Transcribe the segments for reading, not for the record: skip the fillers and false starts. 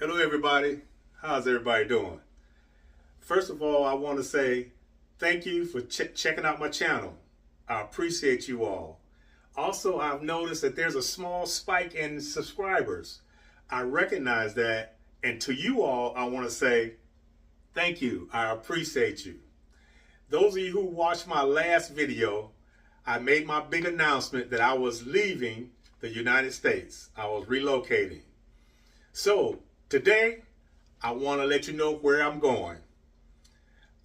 Hello everybody, how's everybody doing? First of all, I want to say thank you for checking out my channel. I appreciate you all. Also, I've noticed that there's a small spike in subscribers. I recognize that, and to you all, I want to say thank you. I appreciate you. Those of you who watched my last video, I made my big announcement that I was leaving the United States. I was relocating. So today, I want to let you know where I'm going.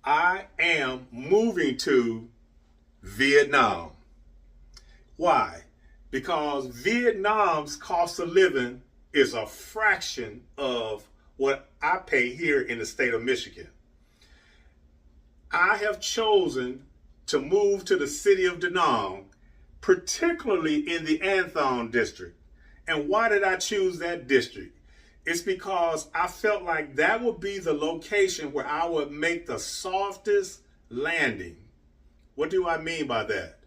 I am moving to Vietnam. Why? Because Vietnam's cost of living is a fraction of what I pay here in the state of Michigan. I have chosen to move to the city of Da Nang, particularly in the An Thong district. And why did I choose that district? It's because I felt like that would be the location where I would make the softest landing. What do I mean by that?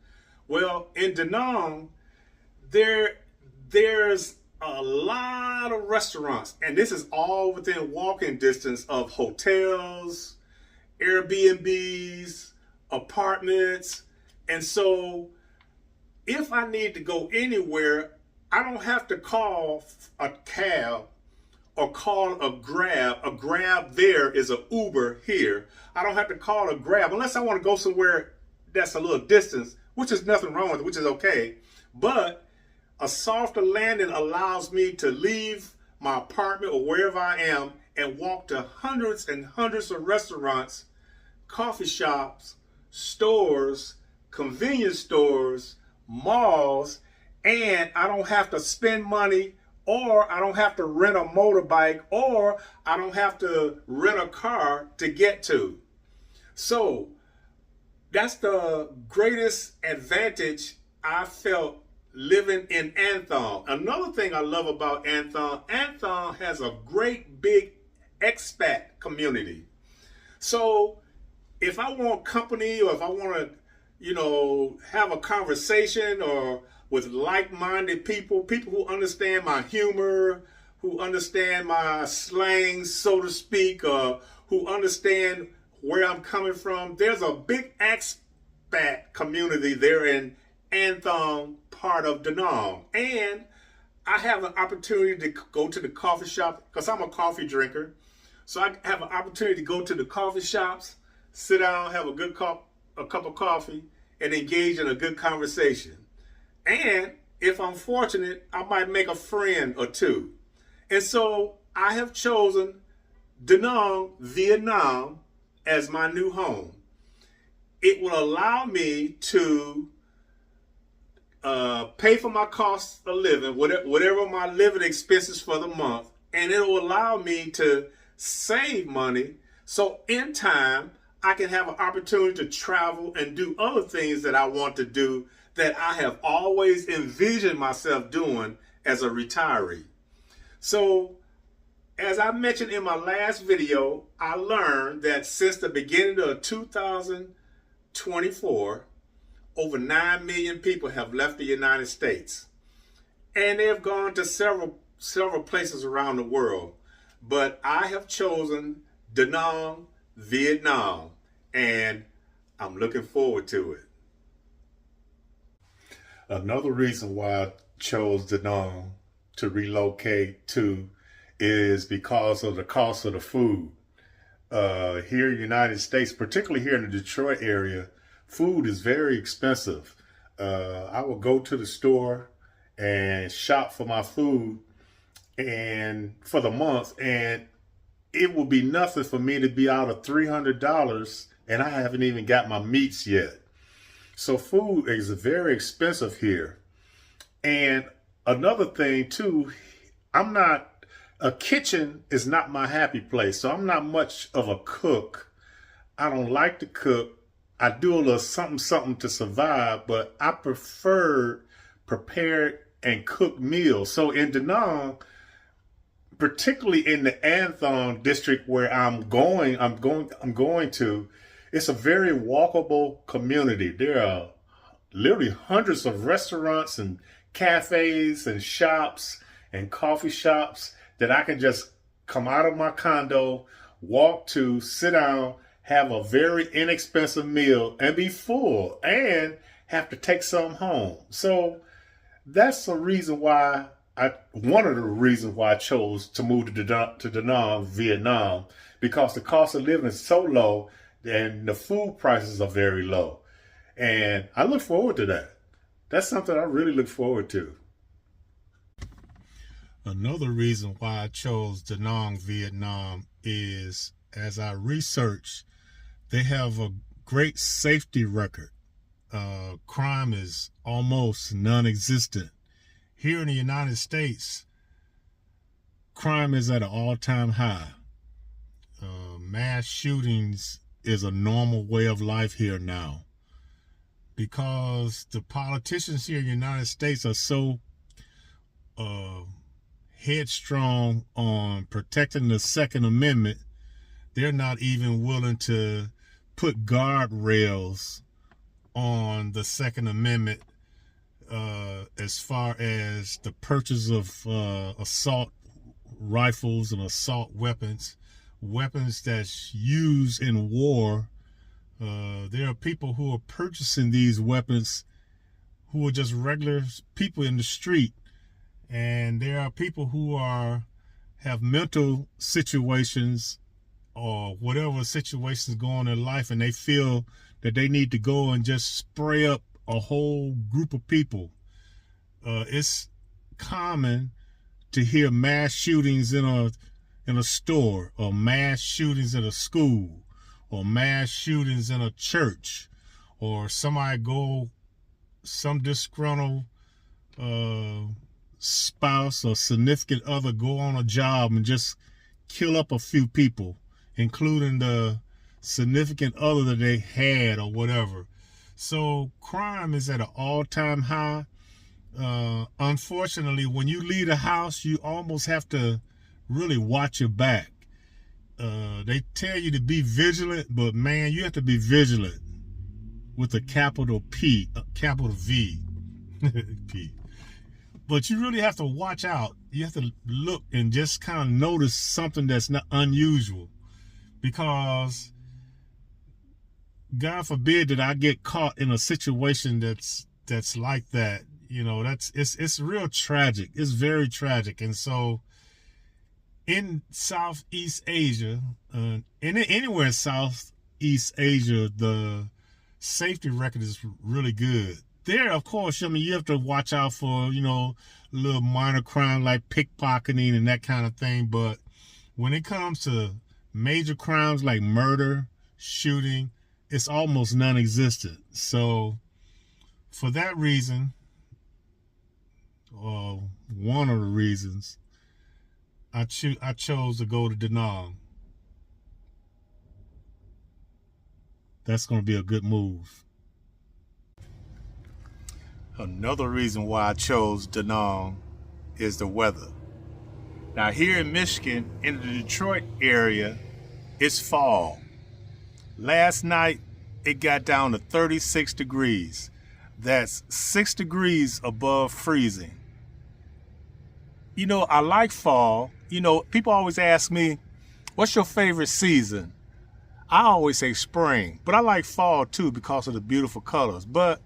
Well, in Da Nang, there's a lot of restaurants, and this is all within walking distance of hotels, Airbnbs, apartments. And so if I need to go anywhere, I don't have to call a cab or call a Grab. A Grab there is an Uber here. I don't have to call a Grab unless I want to go somewhere that's a little distance, which is nothing wrong with it, which is okay. But a softer landing allows me to leave my apartment or wherever I am and walk to hundreds and hundreds of restaurants, coffee shops, stores, convenience stores, malls, and I don't have to spend money, or I don't have to rent a motorbike, or I don't have to rent a car to get to. So that's the greatest advantage I felt living in An Thong. Another thing I love about An Thong has a great big expat community. So if I want company, or if I want to, have a conversation or with like-minded people who understand my humor, who understand my slang, so to speak, who understand where I'm coming from. There's a big expat community there in An Thong, part of Da Nang. And I have an opportunity to go to the coffee shop, because I'm a coffee drinker. So I have an opportunity to go to the coffee shops, sit down, have a cup of coffee, and engage in a good conversation. And if I'm fortunate, I might make a friend or two. And so I have chosen Da Nang, Vietnam, as my new home. It will allow me to pay for my cost of living, whatever my living expenses for the month, and it will allow me to save money, so in time I can have an opportunity to travel and do other things that I want to do, that I have always envisioned myself doing as a retiree. So as I mentioned in my last video, I learned that since the beginning of 2024, over 9 million people have left the United States, and they have gone to several places around the world. But I have chosen Da Nang, Vietnam, and I'm looking forward to it. Another reason why I chose Da Nang to relocate to is because of the cost of the food. Here in the United States, particularly here in the Detroit area, food is very expensive. I will go to the store and shop for my food and for the month, and it will be nothing for me to be out of $300, and I haven't even got my meats yet. So food is very expensive here. And another thing too, a kitchen is not my happy place. So I'm not much of a cook. I don't like to cook. I do a little something to survive, but I prefer prepared and cooked meals. So in Da Nang, particularly in the An Thong district where I'm going to, it's a very walkable community. There are literally hundreds of restaurants and cafes and shops and coffee shops that I can just come out of my condo, walk to, sit down, have a very inexpensive meal, and be full, and have to take some home. So that's the reason why one of the reasons why I chose to move to Da Nang, Vietnam, because the cost of living is so low and the food prices are very low. And I look forward to that. That's something I really look forward to. Another reason why I chose Da Nang, Vietnam is, as I researched, they have a great safety record. Crime is almost non-existent. Here in the United States, crime is at an all-time high. Mass shootings is a normal way of life here now, because the politicians here in the United States are so headstrong on protecting the Second Amendment, they're not even willing to put guardrails on the Second Amendment as far as the purchase of assault rifles and assault weapons that's used in war. There are people who are purchasing these weapons who are just regular people in the street, and there are people who have mental situations or whatever situations going on in life, and they feel that they need to go and just spray up a whole group of people. It's common to hear mass shootings in a store, or mass shootings at a school, or mass shootings in a church, or some disgruntled spouse or significant other go on a job and just kill up a few people, including the significant other that they had or whatever. So crime is at an all-time high. Unfortunately, when you leave the house, you almost have to really watch your back. They tell you to be vigilant, but man, you have to be vigilant with a capital P, capital V, P. But you really have to watch out. You have to look and just kind of notice something that's not unusual, because God forbid that I get caught in a situation that's like that. You know, it's real tragic. It's very tragic. And so in Southeast Asia, anywhere in Southeast Asia, the safety record is really good. There, of course, I mean, you have to watch out for, little minor crime like pickpocketing and that kind of thing. But when it comes to major crimes like murder, shooting, it's almost non-existent. So for that reason, one of the reasons, I chose to go to Da Nang. That's going to be a good move. Another reason why I chose Da Nang is the weather. Now here in Michigan, in the Detroit area, it's fall. Last night, it got down to 36 degrees. That's 6 degrees above freezing. I like fall. People always ask me, what's your favorite season? I always say spring, but I like fall too because of the beautiful colors. But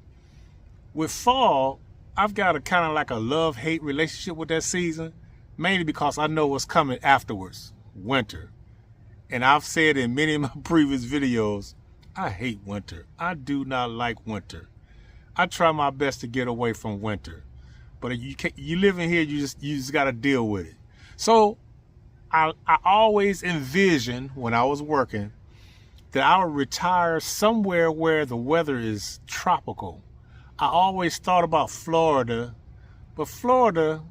with fall, I've got a kind of like a love-hate relationship with that season, mainly because I know what's coming afterwards, winter. And I've said in many of my previous videos, I hate winter. I do not like winter. I try my best to get away from winter, but you live in here, you just got to deal with it. So I always envisioned when I was working that I would retire somewhere where the weather is tropical. I always thought about Florida, but Florida,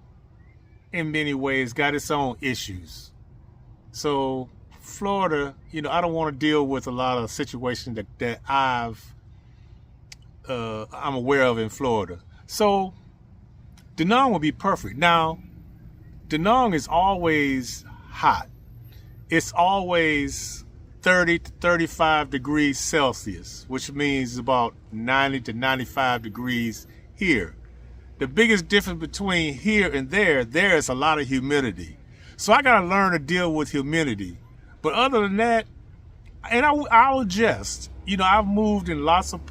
in many ways, got its own issues. So Florida, I don't want to deal with a lot of situations that I'm aware of in Florida. So Da Nang would be perfect. Now, Da Nang is always hot. It's always 30 to 35 degrees Celsius, which means about 90 to 95 degrees here. The biggest difference between here and there is a lot of humidity. So I got to learn to deal with humidity. But other than that, and I'll adjust. You know, I've moved in lots of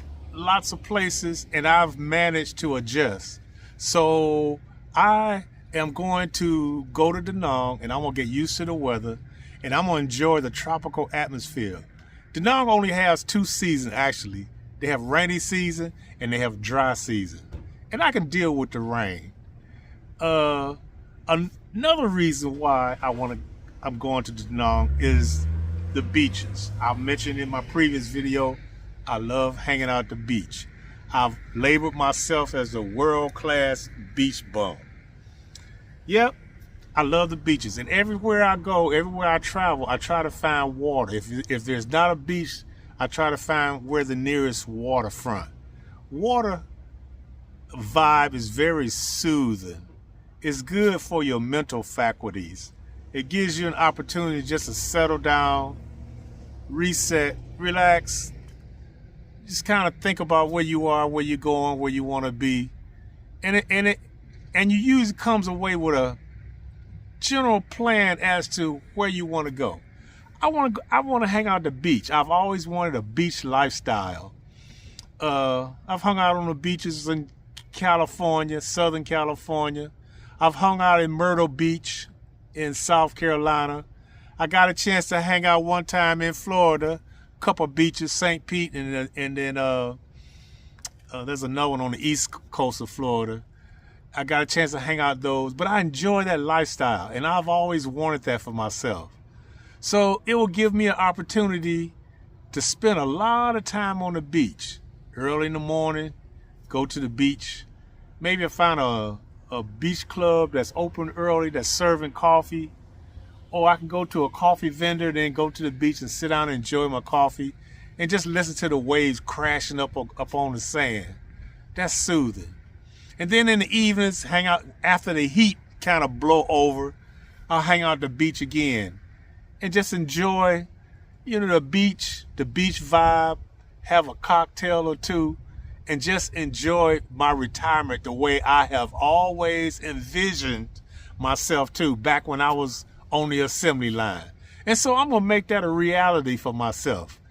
places, and I've managed to adjust. So I am going to go to Da Nang, and I'm going to get used to the weather, and I'm going to enjoy the tropical atmosphere. Da Nang only has 2 seasons, actually. They have rainy season, and they have dry season. And I can deal with the rain. Another reason why I'm going to Da Nang is the beaches. I mentioned in my previous video, I love hanging out at the beach. I've labeled myself as a world-class beach bum. Yep, I love the beaches. And everywhere I go, everywhere I travel, I try to find water. If there's not a beach, I try to find where the nearest waterfront. Water vibe is very soothing. It's good for your mental faculties. It gives you an opportunity just to settle down, reset, relax, just kind of think about where you are, where you're going, where you want to be. And you usually comes away with a general plan as to where you want to go. I want to hang out at the beach. I've always wanted a beach lifestyle. I've hung out on the beaches in California, Southern California. I've hung out in Myrtle Beach in South Carolina. I got a chance to hang out one time in Florida, a couple beaches, St. Pete, and then there's another one on the east coast of Florida. I got a chance to hang out those, but I enjoy that lifestyle, and I've always wanted that for myself. So it will give me an opportunity to spend a lot of time on the beach. Early in the morning, go to the beach. Maybe I find a beach club that's open early, that's serving coffee. Or I can go to a coffee vendor, then go to the beach and sit down and enjoy my coffee and just listen to the waves crashing up on the sand. That's soothing. And then in the evenings, hang out after the heat kind of blow over. I'll hang out at the beach again and just enjoy, the beach vibe, have a cocktail or two, and just enjoy my retirement the way I have always envisioned myself too, back when I was on the assembly line. And so I'm going to make that a reality for myself.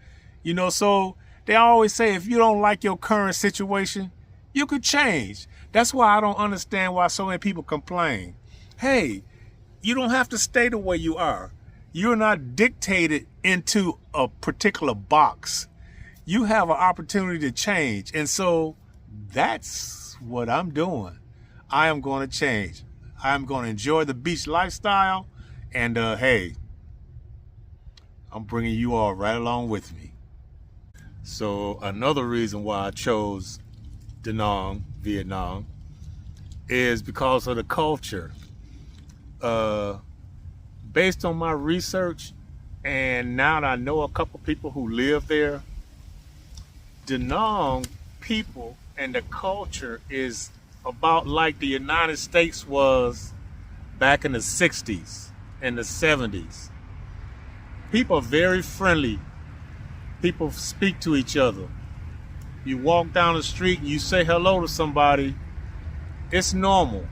So they always say, if you don't like your current situation, you could change. That's why I don't understand why so many people complain. Hey, you don't have to stay the way you are. You're not dictated into a particular box. You have an opportunity to change. And so that's what I'm doing. I am going to change. I'm going to enjoy the beach lifestyle. And hey, I'm bringing you all right along with me. So another reason why I chose Da Nang, Vietnam, is because of the culture. Based on my research, and now that I know a couple people who live there, Da Nang people and the culture is about like the United States was back in the 60s and the 70s. People are very friendly. People speak to each other. You walk down the street and you say hello to somebody, it's normal.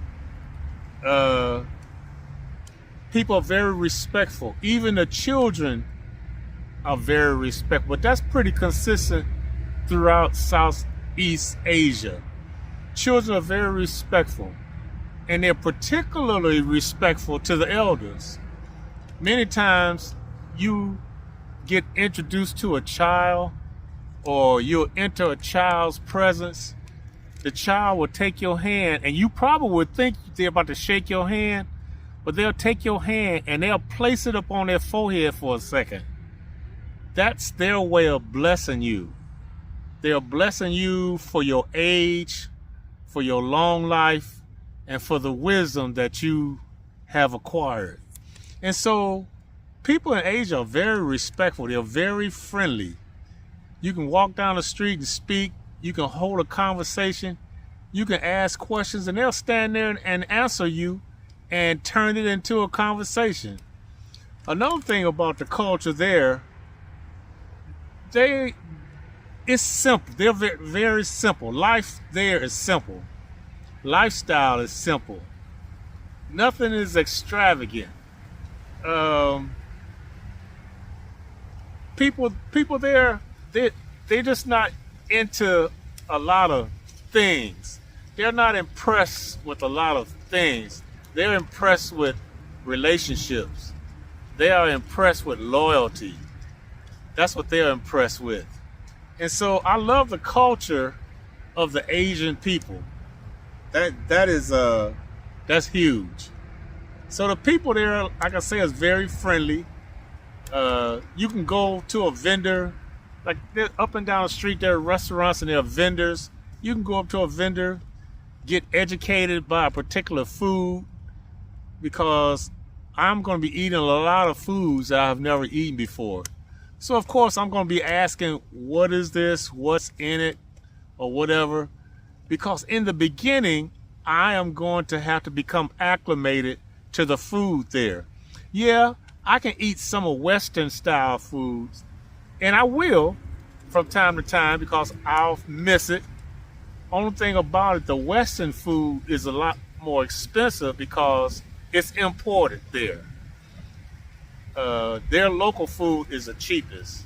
People are very respectful. Even the children are very respectful. But that's pretty consistent throughout Southeast Asia. Children are very respectful. And they're particularly respectful to the elders. Many times you get introduced to a child, or you'll enter a child's presence, the child will take your hand, and you probably would think they're about to shake your hand, but they'll take your hand and they'll place it up on their forehead for a second. That's their way of blessing you. They're blessing you for your age, for your long life, and for the wisdom that you have acquired. And so people in Asia are very respectful. They're very friendly. You can walk down the street and speak. You can hold a conversation. You can ask questions, and they'll stand there and answer you and turn it into a conversation. Another thing about the culture there, it's simple. They're very, very simple. Life there is simple. Lifestyle is simple. Nothing is extravagant. um, people there, they're just not into a lot of things. They're not impressed with a lot of things. They're impressed with relationships. They are impressed with loyalty. That's what they're impressed with. And so I love the culture of the Asian people. That's huge. So the people there, like I say, is very friendly. You can go to a vendor, like up and down the street. There are restaurants and there are vendors. You can go up to a vendor, get educated by a particular food, because I'm going to be eating a lot of foods that I've never eaten before. So of course I'm going to be asking, what is this? What's in it? Or whatever. Because in the beginning, I am going to have to become acclimated to the food there. Yeah, I can eat some of Western style foods, and I will from time to time because I'll miss it. Only thing about it, the Western food is a lot more expensive because it's imported there. Their local food is the cheapest.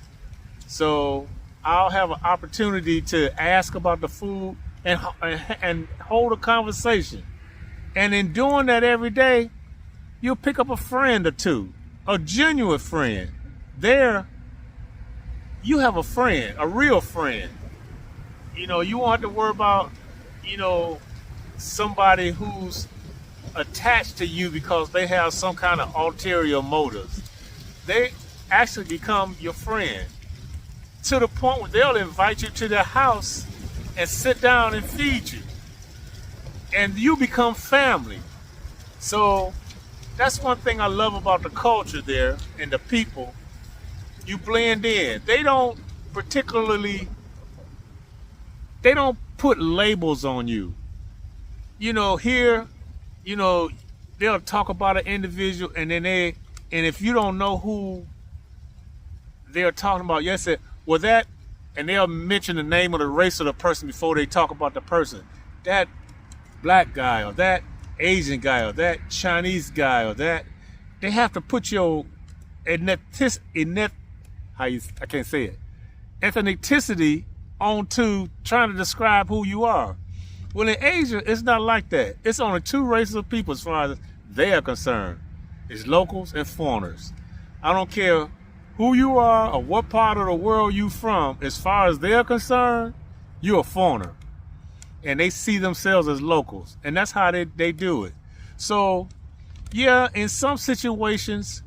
So I'll have an opportunity to ask about the food and hold a conversation. And in doing that every day, you'll pick up a friend or two, a genuine friend. There, you have a friend, a real friend. You know, you won't have to worry about, somebody who's attached to you because they have some kind of ulterior motives. They actually become your friend to the point where they'll invite you to their house and sit down and feed you. And you become family. So that's one thing I love about the culture there and the people. You blend in. They don't put labels on you. Here, they'll talk about an individual and if you don't know who they're talking about, yes, well that, and they'll mention the name of the race of the person before they talk about the person. That black guy or that Asian guy or that Chinese guy or that, they have to put your ethnicity onto trying to describe who you are. Well, in Asia, it's not like that. It's only two races of people as far as they are concerned. It's locals and foreigners. I don't care who you are or what part of the world you from. As far as they're concerned, you're a foreigner. And they see themselves as locals. And that's how they do it. So, yeah, in some situations,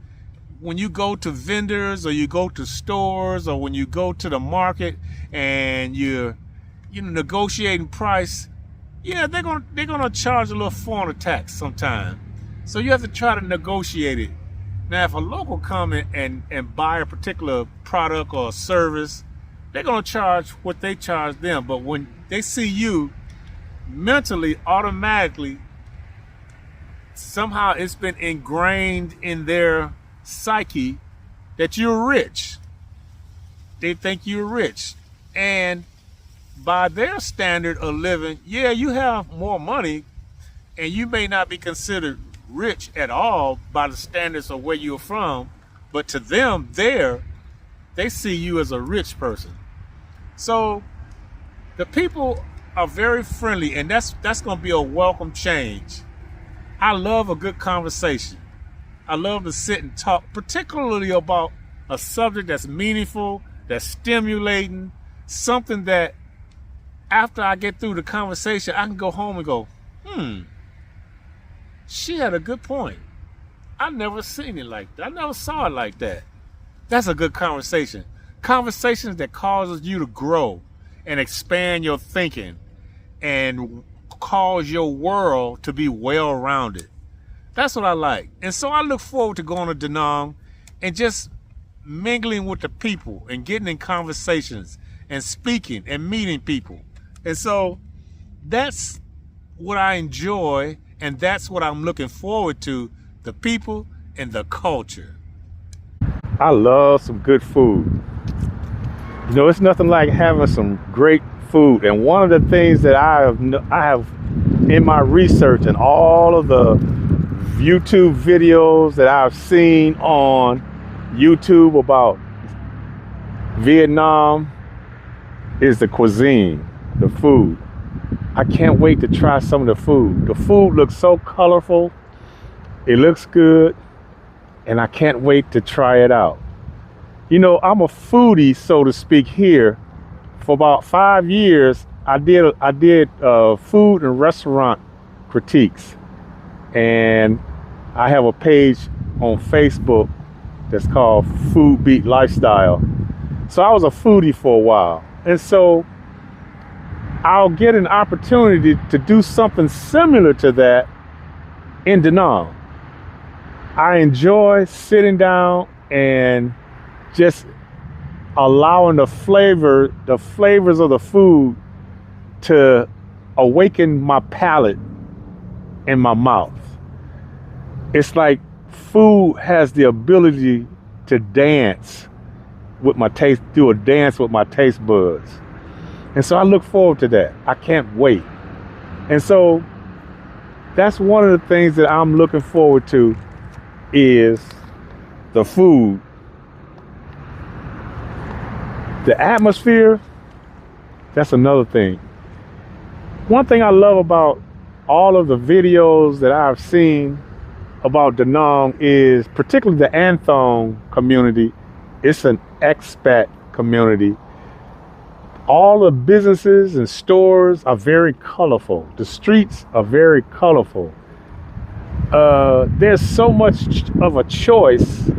when you go to vendors or you go to stores or when you go to the market and you're negotiating price, yeah, they're gonna charge a little foreigner tax sometime. So you have to try to negotiate it. Now, if a local come in and buy a particular product or service, they're gonna charge what they charge them. But when they see you, mentally, automatically, somehow it's been ingrained in their psyche that you're rich. They think you're rich. And by their standard of living, yeah, you have more money and you may not be considered rich at all by the standards of where you're from, but to them, they see you as a rich person. So the people are very friendly, and that's going to be a welcome change. I love a good conversation. I love to sit and talk, particularly about a subject that's meaningful, that's stimulating, something that after I get through the conversation, I can go home and go, she had a good point. I never seen it like that. I never saw it like that. That's a good conversation. Conversations that causes you to grow and expand your thinking and cause your world to be well-rounded. That's what I like. And so I look forward to going to Da Nang and just mingling with the people and getting in conversations and speaking and meeting people. And so that's what I enjoy, and that's what I'm looking forward to, the people and the culture. I love some good food. It's nothing like having some great food. And one of the things that I have in my research and all of the YouTube videos that I've seen on YouTube about Vietnam is the cuisine, the food. I can't wait to try some of the food. The food looks so colorful. It looks good, and I can't wait to try it out. You know, I'm a foodie, so to speak, here. For about 5 years, I did food and restaurant critiques, and I have a page on Facebook that's called Food Beat Lifestyle. So I was a foodie for a while, and so I'll get an opportunity to do something similar to that in Da Nang. I enjoy sitting down and just allowing the flavors of the food to awaken my palate in my mouth. It's like food has the ability to dance with my taste, do a dance with my taste buds. And so I look forward to that. I can't wait. And so that's one of the things that I'm looking forward to is the food. The atmosphere, that's another thing. One thing I love about all of the videos that I've seen about Da Nang is particularly the An Thong community. It's an expat community. All the businesses and stores are very colorful. The streets are very colorful. There's so much of a choice.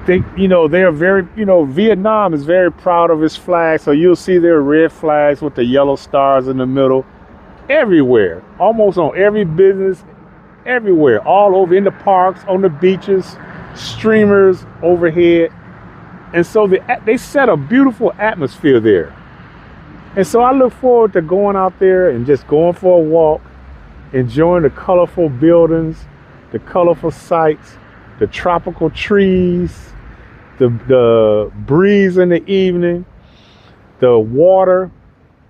They're very, Vietnam is very proud of its flag. So you'll see their red flags with the yellow stars in the middle everywhere, almost on every business, everywhere, all over in the parks, on the beaches, streamers overhead. And so they set a beautiful atmosphere there. And so I look forward to going out there and just going for a walk, enjoying the colorful buildings, the colorful sights, the tropical trees, the breeze in the evening, the water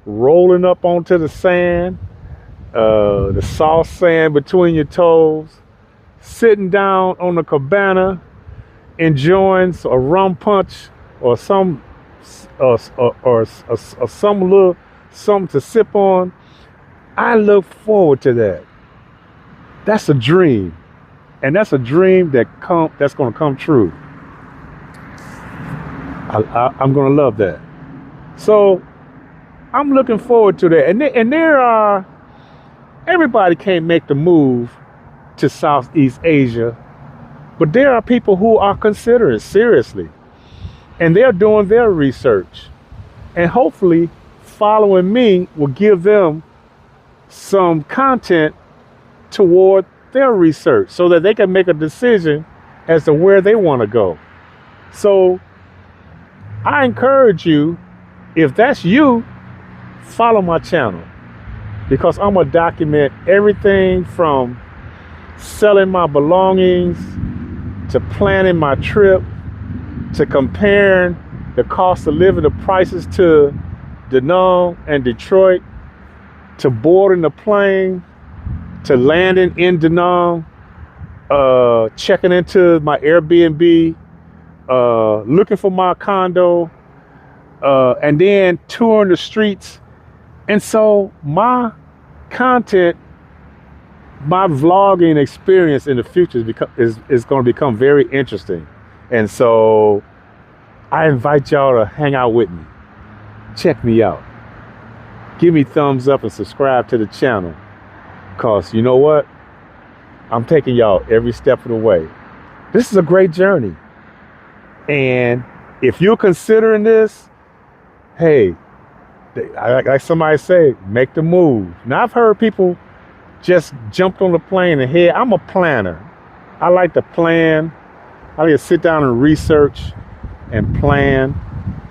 rolling up onto the sand, the soft sand between your toes, sitting down on the cabana, enjoying a rum punch or some little something to sip on. I look forward to that. That's a dream, and that's a dream that's going to come true. I'm going to love that. So I'm looking forward to that. And there are, everybody can't make the move to Southeast Asia, but there are people who are considering seriously, and they're doing their research, and hopefully following me will give them some content toward their research so that they can make a decision as to where they want to go. So I encourage you, if that's you, follow my channel, because I'm gonna document everything from selling my belongings to planning my trip to comparing the cost of living, the prices to Da Nang and Detroit, to boarding the plane, to landing in Da Nang, checking into my Airbnb, looking for my condo, and then touring the streets. And so my content, my vlogging experience in the future is going to become very interesting. And so I invite y'all to hang out with me. Check me out. Give me thumbs up and subscribe to the channel, because you know what? I'm taking y'all every step of the way. This is a great journey. And if you're considering this, hey, like somebody say, make the move. Now, I've heard people just jumped on the plane and head. I'm a planner. I like to plan. I like to sit down and research and plan.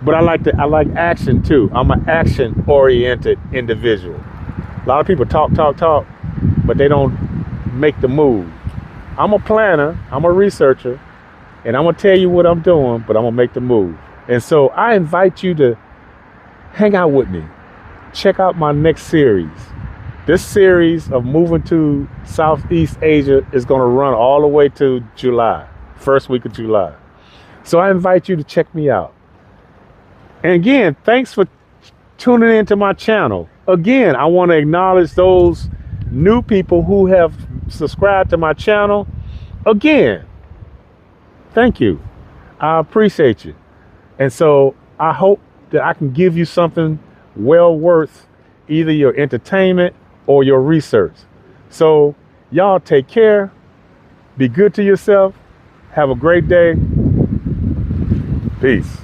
But I like action too. I'm an action-oriented individual. A lot of people talk, but they don't make the move. I'm a planner. I'm a researcher. And I'm going to tell you what I'm doing, but I'm going to make the move. And so I invite you to hang out with me. Check out my next series. This series of moving to Southeast Asia is going to run all the way to July, first week of July. So I invite you to check me out. And again, thanks for tuning into my channel. Again, I want to acknowledge those new people who have subscribed to my channel. Again, thank you. I appreciate you. And so I hope that I can give you something well worth either your entertainment or your research. So y'all take care. Be good to yourself. Have a great day. Peace.